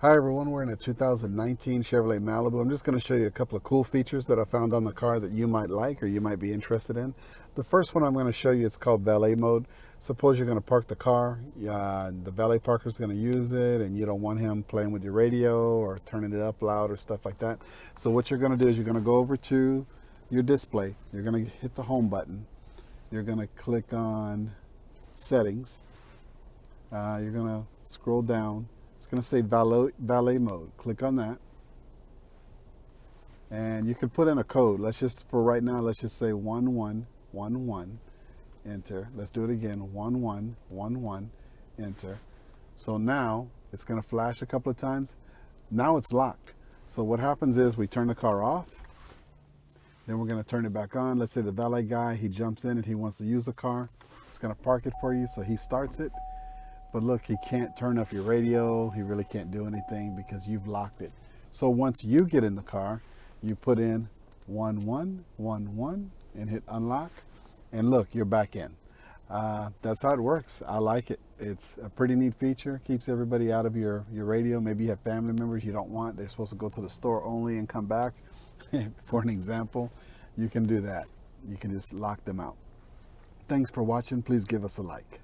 Hi everyone, we're in a 2019 Chevrolet Malibu. I'm just going to show you a couple of cool features that I found on the car that you might like or you might be interested in. The first one I'm going to show you, it's called Valet mode. Suppose you're going to park the car, the valet parker is going to use it and you don't want him playing with your radio or turning it up loud or stuff like that. So what you're going to do is you're going to go over to your display. You're going to hit the home button. You're going to click on settings. You're going to scroll down. It's going to say valet mode. Click on that. And you can put in a code. Let's just, for right now, let's just say 1111. Enter. Let's do it again. 1111. Enter. So now it's going to flash a couple of times. Now it's locked. So what happens is we turn the car off. Then we're going to turn it back on. Let's say the valet guy, he jumps in and he wants to use the car. It's going to park it for you. So he starts it. But look, he can't turn up your radio. He really can't do anything because you've locked it. So once you get in the car, you put in 1111 and hit unlock. And look, you're back in. That's how it works. I like it. It's a pretty neat feature. Keeps everybody out of your radio. Maybe you have family members you don't want. They're supposed to go to the store only and come back. For an example, you can do that. You can just lock them out. Thanks for watching. Please give us a like.